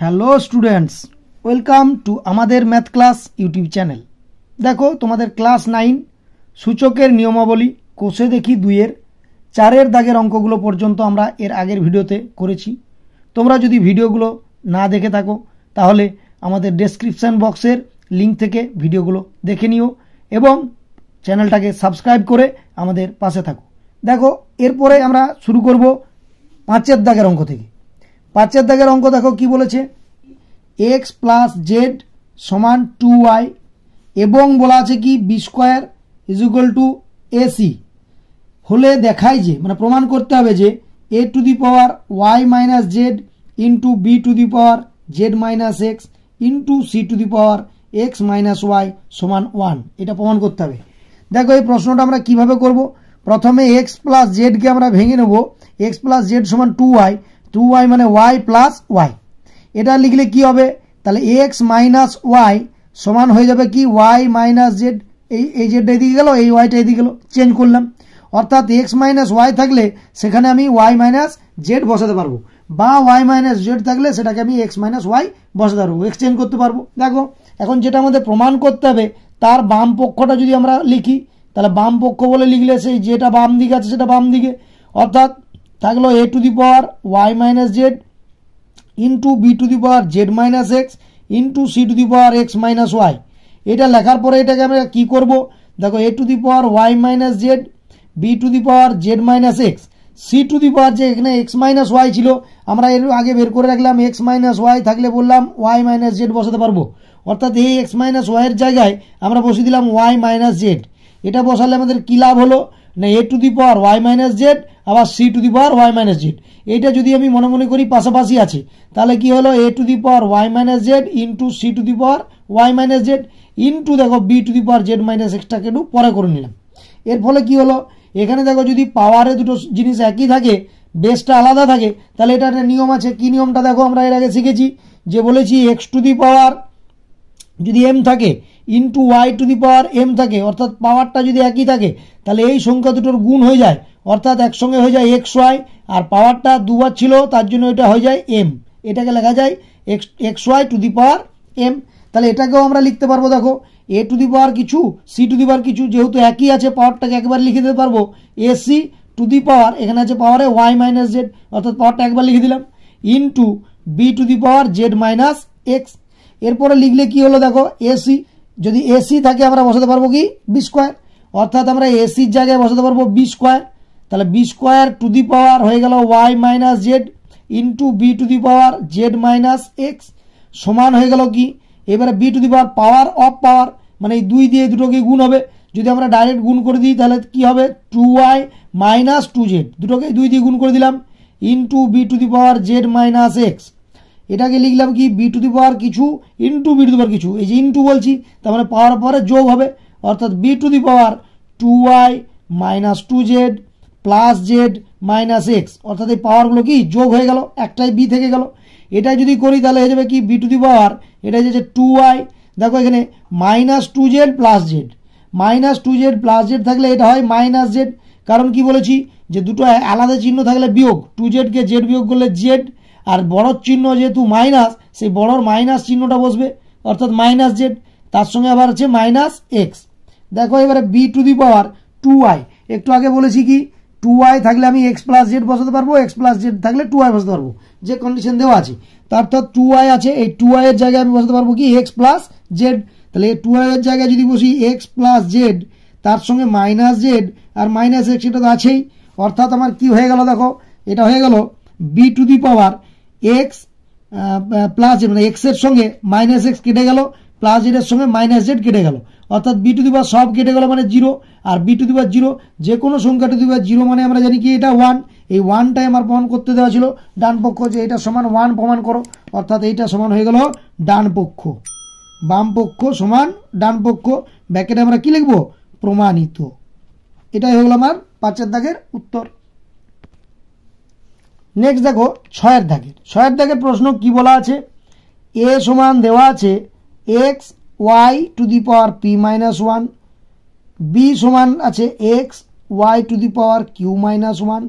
Hello students, welcome to আমাদের math class YouTube channel. দেখো তোমাদের ক্লাস 9 সূচকের নিয়মাবলী কোষে দেখি 2-এর 4-এর দাগের অঙ্কগুলো পর্যন্ত আমরা এর আগের ভিডিওতে করেছি। তোমরা যদি ভিডিওগুলো না দেখে থাকো তাহলে আমাদের ডেসক্রিপশন বক্সের লিঙ্ক থেকে ভিডিওগুলো দেখে নিও এবং চ্যানেলটাকে সাবস্ক্রাইব করে আমাদের পাশে থাকো। দেখো এরপরে আমরা শুরু করব 5-এর দাগের অঙ্ক থেকে। 5-এর দাগের অঙ্ক দেখো কি বলেছে, x প্লাস জেড সমান 2y এবং বলা আছে কি B square is equal to AC হলে দেখায় যে মানে প্রমাণ করতে হবে যে a to the power y minus Z into B to the power Z minus x into C to the power x minus Y সমান 1। এটা প্রমাণ করতে হবে। দেখো এই প্রশ্নটা আমরা কিভাবে করব, প্রথমে এক্স প্লাস জেডকে আমরা ভেঙে নেব। এক্স প্লাস জেড সমান 2y মানে y প্লাস ওয়াই। এটা লিখলে কি হবে, তাহলে এক্স মাইনাস ওয়াই সমান হয়ে যাবে কি y মাইনাস জেড। এই জেডটা এদিকে গেল, এই ওয়াইটা এদিকে গেল, চেঞ্জ করলাম। অর্থাৎ এক্স মাইনাস ওয়াই থাকলে সেখানে আমি y মাইনাস জেড বসাতে পারবো, বা y মাইনাস জেড থাকলে সেটাকে আমি এক্স মাইনাস ওয়াই বসাতে পারবো, এক্সচেঞ্জ করতে পারবো। দেখো এখন যেটা আমাদের প্রমাণ করতে হবে তার বাম পক্ষটা যদি আমরা লিখি তাহলে বাম পক্ষ বলে লিখলে সেই যেটা বাম দিকে আছে সেটা বাম দিকে, অর্থাৎ থাকলো a to the power y minus Z into B to the power Z minus x into C to the power x minus y. এটা লেখার পরে এটাকে আমরা কী করবো, দেখো a to the power y minus z b to the power Z minus x c to the power যে এখানে এক্স মাইনাস ওয়াই ছিল আমরা এর আগে বের করে রাখলাম, এক্স মাইনাস ওয়াই থাকলে বললাম y মাইনাস জেড বসাতে পারবো। অর্থাৎ এই এক্স মাইনাস ওয়াইয়ের জায়গায় আমরা বসিয়ে দিলাম y মাইনাস জেড। এটা বসালে আমাদের কী লাভ হলো না, a to the power y minus Z আবার C to the power y minus Z. এইটা যদি আমি মনে মনে করি পাশাপাশি আছে তাহলে কি হলো a to the power y minus Z into C to the power y minus Z into দেখো b to the power Z minus এক্সটাকে একটু পরে করে নিলাম। এর ফলে কি হলো, এখানে দেখো যদি পাওয়ারে দুটো জিনিস একই থাকে বেসটা আলাদা থাকে তাহলে এটা একটা নিয়ম আছে। কি নিয়মটা দেখো আমরা এর আগে শিখেছি, যে বলেছি এক্স টু দি পাওয়ার যদি এম থাকে into Y to the power M থাকে, অর্থাৎ পাওয়ারটা যদি একই থাকে তাহলে এই সংখ্যা দুটোর গুণ হয়ে যায়, অর্থাৎ একসঙ্গে হয়ে যায় এক্স ওয়াই, আর পাওয়ারটা দুবার ছিল তার জন্য এটা হয়ে যায় এম। এটাকে লেখা যায় X Y to the power M. তাহলে এটাকেও আমরা লিখতে পারবো, দেখো এ টু দি পাওয়ার কিছু সি টু দি পাওয়ার কিছু, যেহেতু একই আছে পাওয়ারটাকে একবার লিখে দিতে পারবো এসি টু দি পাওয়ার, এখানে আছে পাওয়ারে ওয়াই মাইনাস জেড অর্থাৎ পাওয়ারটা একবার লিখে দিলাম, into B to the power Z minus X. এরপরে লিখলে কি হলো, দেখো এসি যদি এসি থাকে আমরা বসাতে পারবো কি বি স্কোয়ার, অর্থাৎ আমরা এসির জায়গায় বসাতে পারবো বি স্কোয়ার। তাহলে B square to the power হয়ে গেল Y minus Z into B to the power Z minus X সমান হয়ে গেল কি, এবারে B to the power power of power মানে এই দুই দিয়ে দুটোকে গুণ হবে। যদি আমরা ডাইরেক্ট গুণ করে দিই তাহলে কি হবে 2y মাইনাস 2z, দুটোকে দুই দিয়ে গুণ করে দিলাম into B to the power Z minus X. এটাকে লিখলাম কি বি টু দি পাওয়ার কিছু into B to the power কিছু, এই যে ইন্টু বলছি তার মানে পাওয়ার পরে যোগ হবে, অর্থাৎ B to the power 2y minus 2z plus Z minus X, অর্থাৎ এই পাওয়ারগুলো কি যোগ হয়ে গেল, একটাই বি থেকে গেল। এটাই যদি করি তাহলে হয়ে যাবে কি বি টু দি পাওয়ার এটা হচ্ছে 2y, দেখো এখানে minus 2z plus Z, minus 2z plus Z থাকলে এটা হয় মাইনাস জেড। কারণ কি বলেছি যে দুটো আলাদা চিহ্ন থাকলে বিয়োগ, 2zকে জেড বিয়োগ করলে জেড, আর বড়র চিহ্ন যেহেতু মাইনাস সেই বড়র মাইনাস চিহ্নটা বসবে অর্থাৎ মাইনাস জেড, তার সঙ্গে আবার হচ্ছে মাইনাস এক্স। দেখো এবারে B to the power 2y, একটু আগে বলেছি কি 2y থাকলে আমি এক্স প্লাস জেড বসাতে পারবো, এক্স প্লাস জেড থাকলে 2y বসাতে পারবো, যে কন্ডিশন দেওয়া আছে। তার তো 2y আছে, এই 2y এর জায়গায় আমি বসাতে পারবো কি এক্স প্লাস জেড। তাহলে এই 2y এর জায়গায় যদি বসি এক্স প্লাস জেড তার সঙ্গে মাইনাস জেড আর মাইনাস এক্স, এটা তো আছেই। অর্থাৎ আমার কি হয়ে গেল, দেখো এটা হয়ে গেল B to the power X plus Z, মানে এক্সের সঙ্গে মাইনাস এক্স কেটে গেল, প্লাস জেডের সঙ্গে মাইনাস জেড কেটে গেল, অর্থাৎ বি টু দি পাওয়ার সব কেটে গেল মানে জিরো, আর B to the power zero, যে কোনো সংখ্যা টু দি পাওয়ার জিরো মানে আমরা জানি কি এটা 1। এই 1টাই আমার প্রমাণ করতে দেওয়া ছিল ডান পক্ষ, যে এটা সমান 1 প্রমাণ করো, অর্থাৎ এইটা সমান হয়ে গেল ডান পক্ষ, বাম পক্ষ সমান ডান পক্ষ, ব্যাকেটে আমরা কি লিখবো প্রমাণিত। এটাই হয়ে গেল আমার 5-এর দাগের উত্তর। নেক্সট দেখো 6-এর দাগের। 6-এর দাগের প্রশ্ন কি বলা আছে, এ সমান দেওয়া আছে x Y to the power P minus 1, B সমান আছে x Y to the power Q minus 1,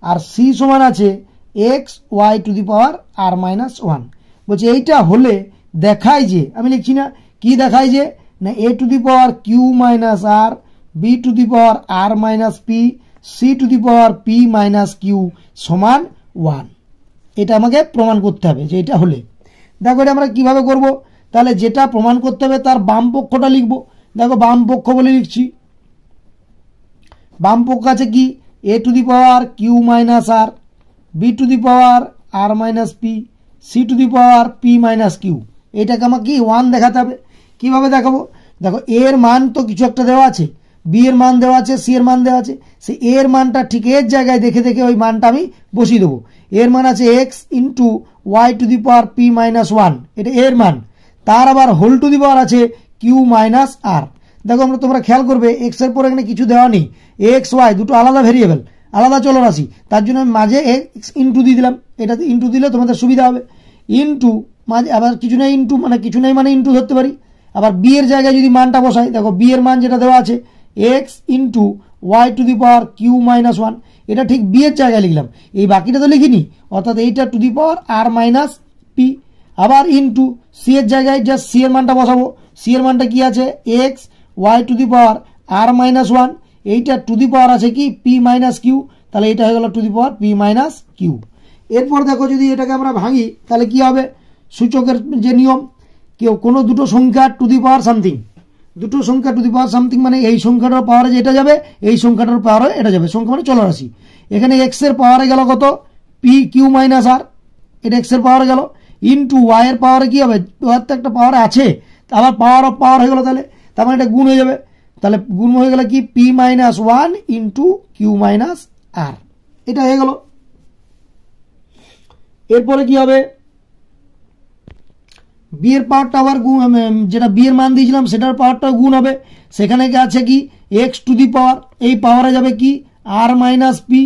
আর সি সমান আছে x Y to the power R minus 1। বলছে এইটা হলে দেখায় যে, আমি লিখছি না, কি দেখায় যে না a to the power Q minus R, B to the power R minus P, C to the power P minus Q সমান 1। এটা আমাকে প্রমাণ করতে হবে যে এটা হলে। দেখো এটা আমরা কিভাবে করব, তাহলে যেটা প্রমাণ করতে হবে তার বাম পক্ষটা লিখব। দেখো বাম পক্ষ বলে লিখছি, বাম পক্ষ আছে কি a to the power Q minus R, B to the power R minus P, C to the power P minus Q. এটাকে আমাকে কি 1 দেখাতে হবে। কিভাবে দেখাবো, দেখো a এর মান তো কিছু একটা দেওয়া আছে, বি এর মান দেওয়া আছে, সি এর মান দেওয়া আছে, সেই a এর মানটা ঠিক এর জায়গায় দেখে দেখে ওই মানটা আমি বসিয়ে দেবো। এর মান আছে X into Y to the power P minus 1, এটা এর মান। তার আবার হোল টু দি পাওয়ার আছে কিউ মাইনাস আর। দেখো আমরা তোমরা খেয়াল করবে এক্স এর পর এখানে কিছু দেওয়া নেই, এক্স ওয়াই দুটো আলাদা ভেরিয়েবল, আলাদা চলরাশি, তার জন্য আমি মাঝে এক্স ইন্টু দিয়ে দিলাম। এটাতে ইন্টু দিলে তোমাদের সুবিধা হবে। ইন্টু মাঝে আবার কিছু নেই, ইন্টু মানে কিছু নেই মানে ইন্টু ধরতে পারি। আবার বি এর জায়গায় যদি মানটা বসাই, দেখো বি এর মান যেটা দেওয়া আছে X into Y to the power Q minus 1, এটা ঠিক বি এর জায়গায় লিখলাম, এই বাকিটা তো লিখিনি, অর্থাৎ এইটা to the power R minus P. আবার ইন্টু সি এর জায়গায় জাস্ট সি এর মানটা বসাবো। সি এর মানটা কি আছে x Y to the power R minus 1, এইটা টু দি পাওয়ার আছে কি পি মাইনাস কিউ, তাহলে এটা হয়ে গেল to the power P minus Q. এরপর দেখো যদি এটাকে আমরা ভাঙি তাহলে কি হবে, সূচকের যে নিয়ম, কেউ কোনো দুটো সংখ্যা টু দি পাওয়ার সামথিং, দুটো সংখ্যা টু দি পাওয়ার সামথিং মানে এই সংখ্যাটার পাওয়ারে যেটা যাবে এই সংখ্যাটার পাওয়ারে এটা যাবে, সংখ্যা মানে চলরাশি। এখানে এক্স এর পাওয়ারে গেল কত পি কিউ মাইনাস আর, এটা এক্স এর পাওয়ারে গেল, ইন্টু ওয়াই এর পাওয়ারে কি হবে, ওয়ার তো একটা পাওয়ার আছে, আবার পাওয়ার অফ পাওয়ার হয়ে গেল, তার মানে এটা গুণ হয়ে যাবে। তাহলে গুণ হয়ে গেলে কি p minus 1 into q minus r, এটা হয়ে গেল। এরপরে কি হবে, বি এর পাওয়ারটা আবার গুণ, যেটা বি এর মান দিয়েছিলাম সেটার পাওয়ারটা গুণ হবে। সেখানে কি আছে কি এক্স টু দি পাওয়ার, এই পাওয়ারে যাবে কি আর মাইনাস পি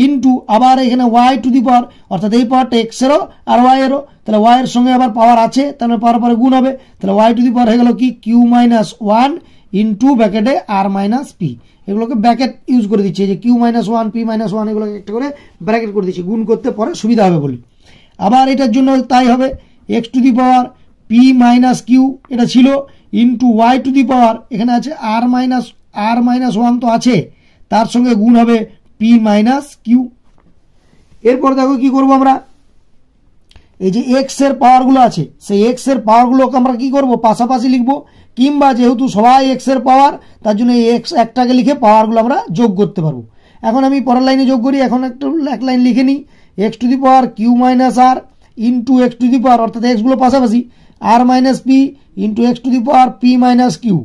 ইন্টু আবার এখানে ওয়াই টু দি পাওয়ার, অর্থাৎ এই পাওয়ারটা এক্স এরও আর ওয়াই এরও, তাহলে ওয়াই এর সঙ্গে আবার পাওয়ার আছে, তাহলে পাওয়ার পরে গুণ হবে, তাহলে ওয়াই টু দি পাওয়ার হয়ে গেল কি কিউ মাইনাস 1 ইন্টু ব্র্যাকেটে আর মাইনাস পি। এগুলোকে ব্র্যাকেট ইউজ করে দিচ্ছি, যে কিউ মাইনাস 1 পি মাইনাস 1 এগুলোকে একটা করে ব্র্যাকেট করে দিচ্ছি, গুণ করতে পরে সুবিধা হবে বলে। আবার এটার জন্য তাই হবে x to the power P minus q এটা ছিল, into Y to the power এখানে আছে আর মাইনাস 1 তো আছে, তার সঙ্গে গুণ হবে পি মাইনাস কিউ। এরপর দেখো কি করব আমরা, এই যে এক্স এর পাওয়ারগুলো আছে সেই এক্স এর পাওয়ারগুলোকে আমরা কি করব পাশাপাশি লিখব, কিংবা যেহেতু সবাই এক্স এর পাওয়ার তার জন্য এই এক্স একটাকে লিখে পাওয়ারগুলো আমরা যোগ করতে পারবো। এখন আমি পরের লাইনে যোগ করি, এখন এক লাইন লিখে নিই, x to the power Q minus r into x to the power, অর্থাৎ এক্সগুলো পাশাপাশি r minus p into x to the power P minus q.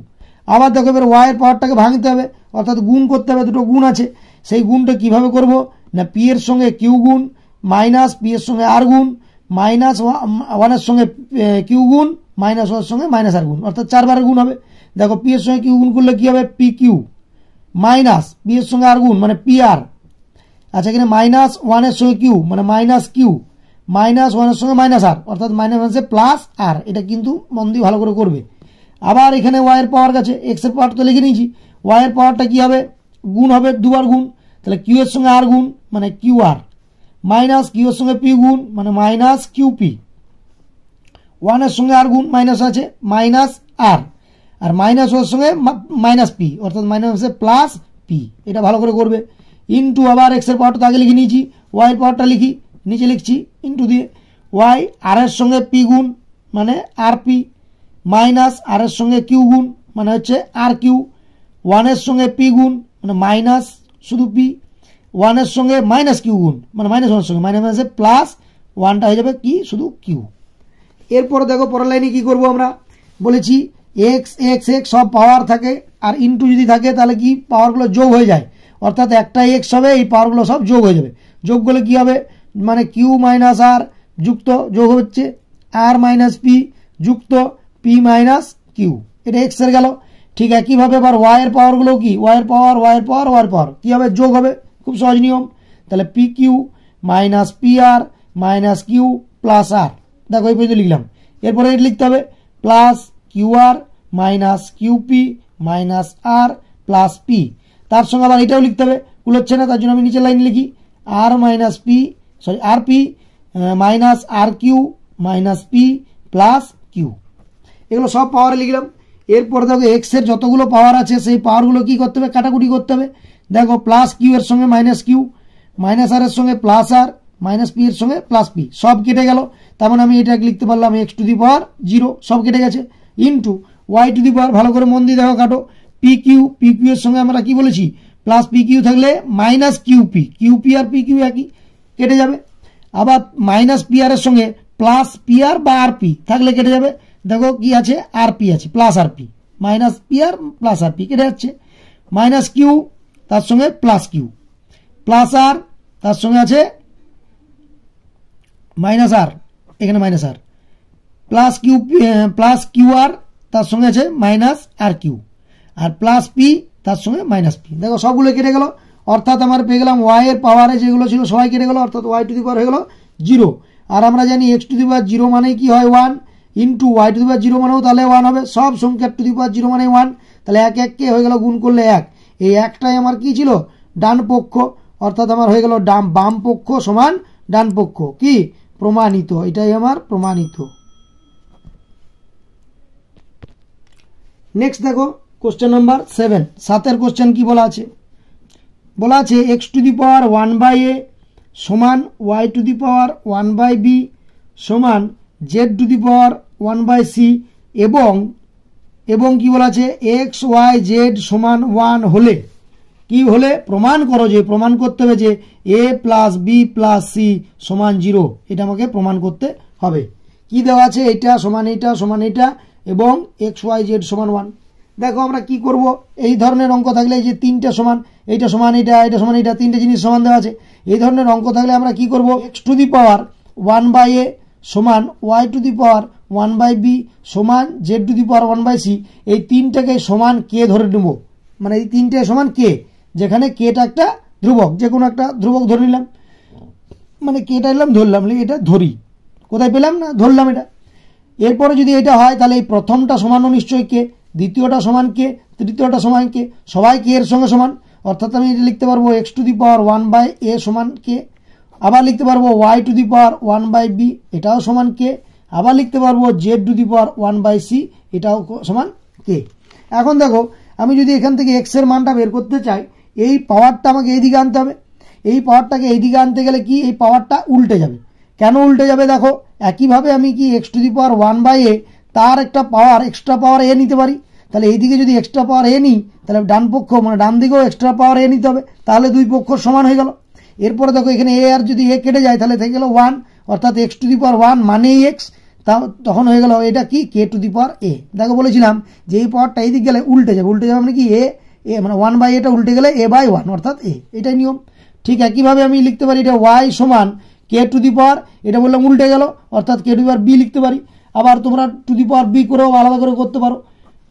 আবার দেখো এবার ওয়াই এর পাওয়ারটাকে ভাঙতে হবে, অর্থাৎ গুণ করতে হবে, দুটো গুণ আছে, সেই গুণটা কিভাবে করব না পি এর সঙ্গে কিউ গুণ মাইনাস পি এর সঙ্গে আর গুণ মাইনাস 1 এর সঙ্গে কিউ গুণ মাইনাস 1 এর সঙ্গে মাইনাস আর গুণ, অর্থাৎ 4 বারের গুণ হবে। দেখো পি এর সঙ্গে কিউ গুণ করলে কি হবে পি কিউ মাইনাস পি এর সঙ্গে আর গুণ মানে পি আর, আচ্ছা এখানে মাইনাস 1 এর সঙ্গে কিউ মানে মাইনাস কিউ মাইনাস 1 এর সঙ্গে মাইনাস আর, অর্থাৎ মাইনাস প্লাস আর, এটা কিন্তু মন দিয়ে ভালো করে করবে। আবার এখানে ওয়াই এর পাওয়ার কাছে এক্স এর পাওয়ার তো লিখে নিয়েছি, ওয়াই এর পাওয়ারটা কি হবে গুণ হবে, দুবার গুণ, তাহলে কিউ এর সঙ্গে আর গুণ মানে কিউ আর মাইনাস কিউ এর সঙ্গে পি গুণ মানে মাইনাস কিউ পি, 1 এর সঙ্গে আর গুণ মাইনাস আছে মাইনাস আর, আর মাইনাস ওর সঙ্গে মাইনাস পি, অর্থাৎ মাইনাস প্লাস পি, এটা ভালো করে করবে। ইন্টু আবার এক্স এর পাওয়ারটা আগে লিখে নিয়েছি, ওয়াই এর পাওয়ারটা লিখি নিচে লিখছি ইন্টু দিয়ে, ওয়াই আর এর সঙ্গে পি গুণ মানে আর পি মাইনাস আর এর সঙ্গে কিউ গুণ মানে হচ্ছে আর কিউ, 1 এর সঙ্গে পি গুণ মানে মাইনাস শুধু পি, 1 এর সঙ্গে মাইনাস কিউ গুণ মানে মাইনাস 1 এর সঙ্গে মাইনাস প্লাস 1টা হয়ে যাবে কি শুধু কিউ। এরপরে দেখো পরের লাইনে কি করব আমরা, বলেছি এক্স এক্স এক্স সব পাওয়ার থাকে, আর ইন্টু যদি থাকে তাহলে কি পাওয়ারগুলো যোগ হয়ে যায়, অর্থাৎ একটা এক্স হবে এই পাওয়ারগুলো সব যোগ হয়ে যাবে। যোগ করলে কি হবে মানে কিউ মাইনাস আর যুক্ত যোগ হচ্ছে আর মাইনাস পি যুক্ত পি মাইনাস কিউ, এটা এক্স এর গেল। ঠিক একইভাবে আবার ওয়াই এর পাওয়ারগুলো কি ওয়াই এর পাওয়ার ওয়াই এর পাওয়ার ওয়াই এর পাওয়ার কি হবে যোগ হবে, খুব সহজ নিয়ম, তাহলে পি কিউ মাইনাস পি আর মাইনাস কিউ প্লাস আর, দেখো এই পর্যন্ত লিখলাম। এরপরে এটা লিখতে হবে plus Q R minus Q P minus আর প্লাস পি, তার সঙ্গে আবার এটাও লিখতে হবে, কুলোচ্ছে না তার জন্য আমি নিচের লাইন লিখি আর মাইনাস পি আর p minus r q minus p plus q. এগুলো সব পাওয়ারে লিখলাম। এরপর দেখো এক্সের যতগুলো পাওয়ার আছে সেই পাওয়ারগুলো কী করতে হবে, কাটাকুটি করতে হবে। দেখো প্লাস কিউ এর সঙ্গে মাইনাস কিউ, মাইনাস আর এর সঙ্গে প্লাস আর, মাইনাস পি এর সঙ্গে প্লাস পি, সব কেটে গেল। তার মানে আমি এটা লিখতে পারলাম এক্স টু দি পাওয়ার 0, সব কেটে গেছে, ইন্টু ওয়াই টু দি পাওয়ার, ভালো করে মন দিয়ে দেখো কাটো, পি কিউ এর সঙ্গে আমরা কি বলেছি প্লাস পি কিউ থাকলে মাইনাস কিউপি আর পি কিউ একই, কেটে যাবে। আবার মাইনাস পি আর এর সঙ্গে প্লাস পি আর বা আর পি থাকলে কেটে যাবে। দেখো কি আছে, আর পি আছে, প্লাস আর পি, মাইনাস পি আর প্লাস আর পি কেটে যাচ্ছে। মাইনাস কিউ তার সঙ্গে প্লাস কিউ, প্লাস আর তার সঙ্গে আছে মাইনাস আর, এখানে মাইনাস আর, প্লাস কিউ আর তার সঙ্গে আছে মাইনাস আর কিউ, আর প্লাস পি তার সঙ্গে মাইনাস পি। দেখো সবগুলো কেটে গেল, অর্থাৎ আমার পেয়ে গেলাম ওয়াই এর পাওয়ারে যেগুলো ছিল সবাই কেটে গেল, অর্থাৎ ওয়াই টু দি পাওয়ার হয়ে গেল 0। আর আমরা জানি এক্স টু দি পাওয়ার 0 মানে কি হয় 1, ইন্টু ওয়াই টু দি পাওয়ার 0 মানেও তাহলে 1 হবে, সব সংখ্যার টু দি পাওয়ার 0 মানে 1, তাহলে 1 1 হয়ে গেল, গুণ করলে 1, এই একটাই আমার কি ছিল ডান পক্ষ, অর্থাৎ আমার হয়ে গেল বাম পক্ষ সমান ডান পক্ষ, কি প্রমাণিত, এটাই আমার প্রমাণিত। নেক্সট দেখো কোশ্চেন নাম্বার 7, 7 কোশ্চেন কি বলা আছে, বলা আছে x to the power 1/a সমান Y to the power 1/b সমান Z two the power 1/c এবং কি বলা আছে এক্স ওয়াই জেড সমান 1 হলে, কি হলে প্রমাণ করো, যে প্রমাণ করতে হবে যে a plus b plus c সমান 0, এটা আমাকে প্রমাণ করতে হবে। কি দেওয়া আছে, এটা সমান এটা এবং এক্স ওয়াই জেড সমান 1। দেখো আমরা কি করব, এই ধরনের অঙ্ক থাকলে এই যে তিনটা সমান, এইটা সমান এটা সমান এটা, তিনটে জিনিস সমান দেওয়া আছে, এই ধরনের অঙ্ক থাকলে আমরা কি করব, x to the power 1/a সমান Y to the power 1/b সমান Z two the power 1/c, এই তিনটাকে সমান কে ধরে নেব, মানে এই তিনটে সমান কে, যেখানে কেটা একটা ধ্রুবক, যে কোনো একটা ধ্রুবক ধরে নিলাম, মানে কেটা এলাম ধরলাম, এটা ধরি, কোথায় পেলাম না ধরলাম এটা। এরপরে যদি এটা হয় তাহলে এই প্রথমটা সমান নিশ্চয়ই কে, দ্বিতীয়টা সমান কে, তৃতীয়টা সমান কে, সবাই কে এর সঙ্গে সমান, অর্থাৎ আমি এটা লিখতে পারবো x to the power 1/a সমান কে, আবার লিখতে পারবো Y to the power 1/b এটাও সমান কে, আবার লিখতে পারবো Z two the power 1/c এটাও সমান কে। এখন দেখো আমি যদি এখান থেকে এক্স এর মানটা বের করতে চাই, এই পাওয়ারটা আমাকে এইদিকে আনতে হবে, এই পাওয়ারটাকে এইদিকে আনতে গেলে কি এই পাওয়ারটা উল্টে যাবে। কেন উল্টে যাবে, দেখো একইভাবে আমি কি x to the power 1/a তার একটা পাওয়ার এক্সট্রা পাওয়ার এ নিতে পারি, তাহলে এইদিকে যদি এক্সট্রা পাওয়ার এ নিই তাহলে ডান পক্ষ মানে ডান দিকেও এক্সট্রা পাওয়ার এ নিতে হবে, তাহলে দুই পক্ষ সমান হয়ে গেল। এরপরে দেখো এখানে এ আর যদি এ কেটে যায় তাহলে থেকে গেল 1, অর্থাৎ এক্স টু দি পাওয়ার 1 মানেই এক্স, তখন হয়ে গেল এটা কি কে টু দি পাওয়ার এ। দেখো বলেছিলাম যে এই পাওয়ারটা এইদিকে গেলে উল্টে যাবে মানে কি এ মানে 1/a উল্টে গেলে a/1 অর্থাৎ এ, এটাই নিয়ম। ঠিক একইভাবে আমি লিখতে পারি এটা ওয়াই সমান কে টু দি পাওয়ার, এটা বললাম উল্টে গেল অর্থাৎ কে টু দি পাওয়ার বি লিখতে পারি, আবার তোমরা টু দি পাওয়ার বি করেও আলাদা করে করতে পারো।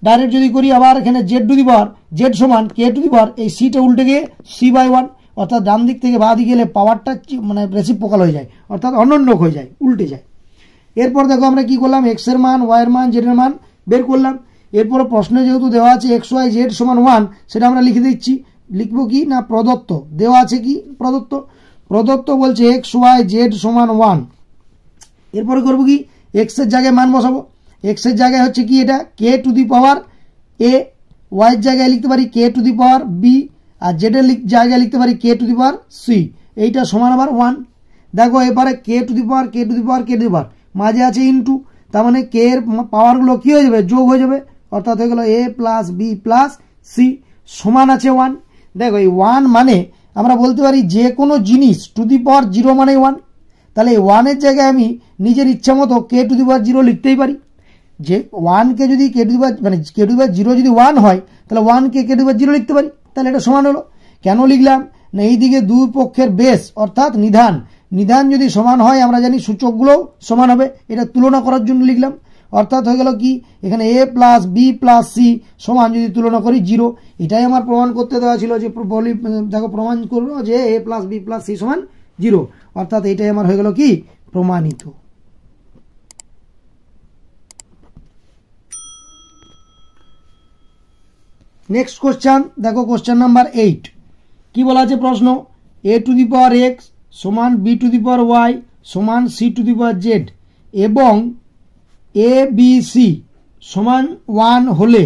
ডাইরেক্ট যদি করি আবার এখানে Z two the power z সমান কে টু দি পাওয়ার, এই সিটা উল্টে গিয়ে c/1, অর্থাৎ ডান দিক থেকে বাঁ দিকে গেলে পাওয়ারটা মানে রেসিপ্রোকাল হয়ে যায়, অর্থাৎ অনন্য হয়ে যায়, উল্টে যায়। এরপর দেখো আমরা কি করলাম, এক্স এর মান ওয়াই এর মান জেড এর মান বের করলাম। এরপর প্রশ্নে যেহেতু দেওয়া আছে এক্স ওয়াই জেড সমান 1, সেটা আমরা লিখে দিচ্ছি, লিখবো কি না প্রদত্ত, দেওয়া আছে কি প্রদত্ত বলছে এক্স ওয়াই জেড সমান 1। এরপরে করবো কি এক্স এর জায়গায় মান বসাবো, এক্স এর জায়গায় হচ্ছে কি এটা কে to the power A, Y এর জায়গায় লিখতে পারি k to the power b, আর জেড এর জায়গায় লিখতে পারি k to the power C, এইটা সমান আবার 1। দেখো এবারে কে টু দি পাওয়ার মাঝে আছে ইন্টু, তার মানে কে এর পাওয়ারগুলো কি হয়ে যাবে যোগ হয়ে যাবে, অর্থাৎ হয়ে গেল এ প্লাস বি প্লাস সি সমান আছে 1। দেখো এই 1 মানে আমরা বলতে পারি যে কোনো জিনিস টু দি পাওয়ার 0 মানে 1, তাহলে এই 1 এর জায়গায় আমি নিজের ইচ্ছা মতো কে টু দি পাওয়ার 0 লিখতেই পারি, যে 1কে যদি কে টু দি পাওয়ার মানে কে টু দি পাওয়ার 0 যদি 1 হয় তাহলে 1কে কে টু দি পাওয়ার 0 লিখতে পারি, তাহলে এটা সমান হলো। কেন লিখলাম না এইদিকে দুই পক্ষের বেস অর্থাৎ নিধান যদি সমান হয় আমরা জানি সূচকগুলোও সমান হবে, এটা তুলনা করার জন্য লিখলাম, অর্থাৎ হয়ে গেল কি এখানে এ প্লাস বি প্লাস সি সমান যদি তুলনা করি 0, এটাই আমার প্রমাণ করতে দেওয়া ছিল, যে বলি দেখো প্রমাণ করবো যে a plus b plus c সমান 0, অর্থাৎ এটাই আমার হয়ে গেল কি প্রমাণিত। নেক্সট কোশ্চেন দেখো, কোশ্চেন নাম্বার 8 কি বলা আছে প্রশ্ন, a to the power x সমান b to the power y সমান c to the power z, এবং এ বি সি সমান 1 হলে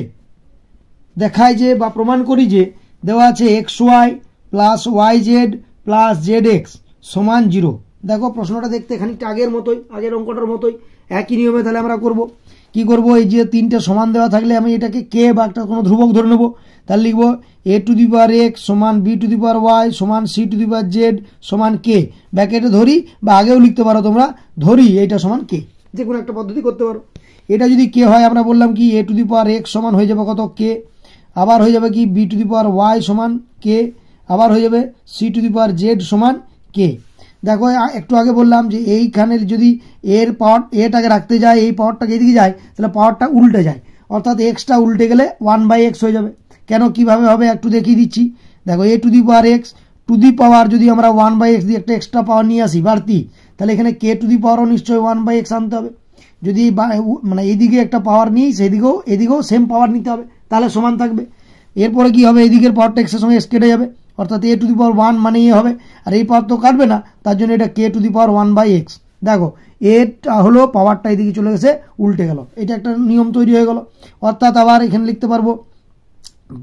দেখায় যে বা প্রমাণ করি যে দেওয়া আছে x y plus y z plus z x সমান 0। দেখো প্রশ্নটা দেখতে খানিকটা আগের মতোই, আগের অঙ্কটার মতোই, একই নিয়মে তাহলে আমরা করব কি করব, এই যে তিনটে সমান দেওয়া থাকলে আমি এটাকে কে বা একটা কোনো ধ্রুবক ধরে নেব। তাহলে লিখব a to the power x সমান b to the power y সমান c to the power z সমান কে, ব্র্যাকেটে ধরি বা আগেও লিখতে পারো তোমরা, ধরি এইটা সমান কে, যে কোনো একটা পদ্ধতি করতে পারো। এটা যদি কে হয় আমরা বললাম কি এ টু দি পাওয়ার এক্স সমান হয়ে যাবে কত কে, আবার হয়ে যাবে কি B to the power y সমান কে, আবার হয়ে যাবে c to the power z সমান কে। দেখো একটু আগে বললাম যে এইখানে যদি এর পাওয়ার এটাকে রাখতে যায়, এই পাওয়ারটাকে এদিকে যায়, তাহলে পাওয়ারটা উল্টে যায়, অর্থাৎ এক্সটা উল্টে গেলে 1/x হয়ে যাবে। কেন কিভাবে হবে একটু দেখিয়ে দিচ্ছি। দেখো a to the power x to the power যদি আমরা 1/x দিয়ে একটা এক্সট্রা পাওয়ার নিয়ে আসি বাড়তি, তাহলে এখানে কে টু দি পাওয়ারও নিশ্চয়ই 1/x আনতে হবে। যদি মানে এইদিকে একটা পাওয়ার নিই এদিকেও সেম পাওয়ার নিতে হবে, তাহলে সমান থাকবে। এরপরে কি হবে, এদিকের পাওয়ারটা এক্সের সঙ্গে এস কেটে যাবে, অর্থাৎ এ টু দি পাওয়ার 1 মানে এ হবে, আর এই পাওয়ার তো কাটবে না, তার জন্য এটা কে টু দি পাওয়ার 1/x। দেখো এটা হলো পাওয়ারটা এদিকে চলে গেছে, উল্টে গেল, এটা একটা নিয়ম তৈরি হয়ে গেল। অর্থাৎ আবার এখানে লিখতে পারবো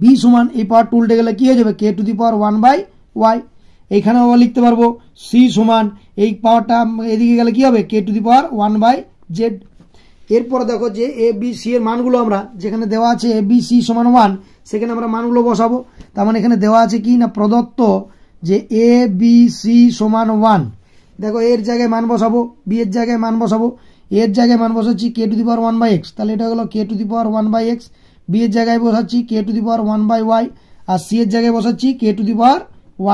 বি সমান এই পাওয়ারটা উল্টে গেলে কি হয়ে যাবে কে টু দি পাওয়ার 1/y। এইখানে আবার লিখতে পারবো সি সমান এই পাওয়ারটা এদিকে গেলে কি হবে কে টু দি পাওয়ার 1/z। এরপরে দেখো যে এ বি সি এর মানগুলো আমরা যেখানে দেওয়া আছে এ বি সি সমান 1, সেখানে আমরা মানগুলো বসাবো। তার মানে এখানে দেওয়া আছে কি না প্রদত্ত যে এ বি সি সমান 1। দেখো এর জায়গায় মান বসাবো, বি এর জায়গায় মান বসাবো, এর জায়গায় মান বসাচ্ছি কে টু দি পাওয়ার 1/x, তাহলে এটা হলো কে to the power 1/x। B এর জায়গায় বসাচ্ছি কে to the power 1/y, R C এর জায়গায় বসাচ্ছি কে টু দি পাওয়ার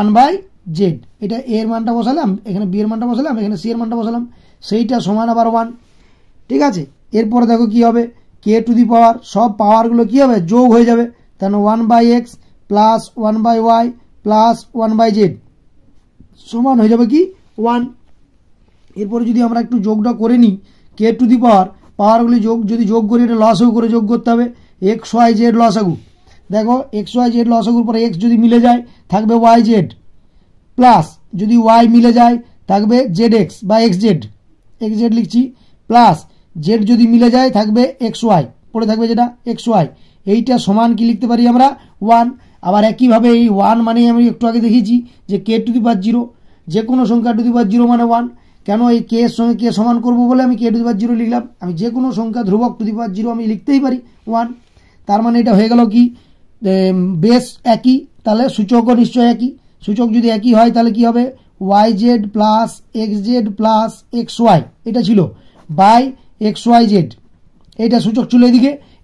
1/z। এটা এর মানটা বসালাম, এখানে বি এর মানটা বসালাম, এখানে সি এর মানটা বসালাম, সেইটা সমান আবার 1। ঠিক আছে, এরপরে দেখো কি হবে কে টু দি পাওয়ার সব পাওয়ারগুলো কি হবে যোগ হয়ে যাবে, তাহলে 1/x plus 1/y plus 1/z সমান হয়ে যাবে কি 1। এরপরে যদি আমরা একটু যোগটা করে নিই, কে টু দি পাওয়ারগুলি যদি যোগ করি এটা লসাগু করে যোগ করতে হবে, এক্স ওয়াই জেড লসাগু। দেখো এক্স ওয়াই জেড লসাগুর পরে এক্স যদি মিলে যায় থাকবে ওয়াই জেড, প্লাস যদি ওয়াই মিলে যায় থাকবে জেড এক্স বা এক্স জেড লিখছি, প্লাস জেড যদি মিলে যায় থাকবে এক্স ওয়াই, পড়ে থাকবে যেটা এক্স ওয়াই। এইটা সমান কি লিখতে পারি আমরা 1। আবার একইভাবে এই 1 মানে আমি একটু আগে দেখিয়েছি যে কে টু দি পাওয়ার 0, যে কোনো সংখ্যা টু দি পাওয়ার 0 মানে 1। কেন এই কে এর সঙ্গে কে সমান করবো বলে আমি কে টু দি পাওয়ার 0 লিখলাম, আমি যে কোনো সংখ্যা ধ্রুবক টু দি পাওয়ার 0 আমি লিখতেই পারি 1। তার মানে এটা হয়ে গেল কি বেস একই, তাহলে সূচকও নিশ্চয় একই। সূচক যদি একই হয় তাহলে কি হবে y z plus x z plus x y, এটা ছিল বাই এক্স ওয়াই জেড, এইটা সূচক ছিল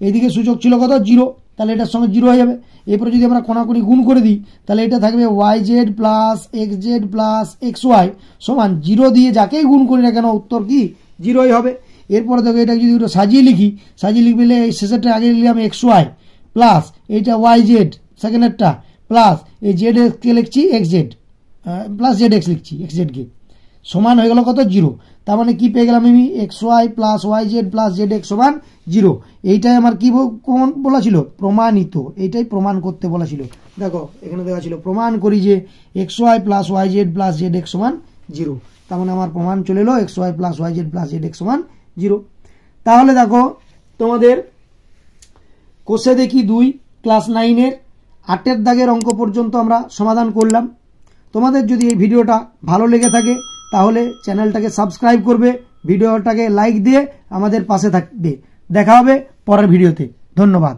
এদিকে সূচক ছিল কত 0, তাহলে এটার সঙ্গে 0 হয়ে যাবে। এরপরে যদি আমরা কোনাকুনি গুণ করে দিই তাহলে এটা থাকবে y z plus x z plus x y সমান 0 দিয়ে যাকেই গুণ করি না কেন উত্তর কি 0ই হবে। এরপরে দেখো এটা যদি সাজিয়ে লিখলে এই শেষেরটা আগে লিখলাম এক্স ওয়াই প্লাস এইটা ওয়াই জেড সেকেন্ডেরটা প্লাস এই জেড এক্সকে লিখছি x z plus z x লিখছি এক্স জেডকে, সমান হয়ে গেল কত 0। তার মানে কি পেয়ে গেলাম আমি x y plus y z plus z x সমান 0। এইটাই আমার কি বলা ছিল প্রমাণিত, এইটাই প্রমাণ করতে বলা ছিল। দেখো এখানে দেওয়া ছিল প্রমাণ করি যে x y plus y z plus z x সমান 0। তার মানে আমার প্রমাণ চলে এলো x y plus y z plus z x সমান 0। তাহলে দেখো তোমাদের কোষে দেখি 2 ক্লাস 9-এর 8-এর দাগের অঙ্ক পর্যন্ত আমরা সমাধান করলাম। তোমাদের যদি এই ভিডিওটা ভালো লেগে থাকে তাহলে চ্যানেলটাকে সাবস্ক্রাইব করবে, ভিডিওটাকে লাইক দিয়ে আমাদের পাশে থাকবে। দেখা হবে পরের ভিডিওতে। ধন্যবাদ।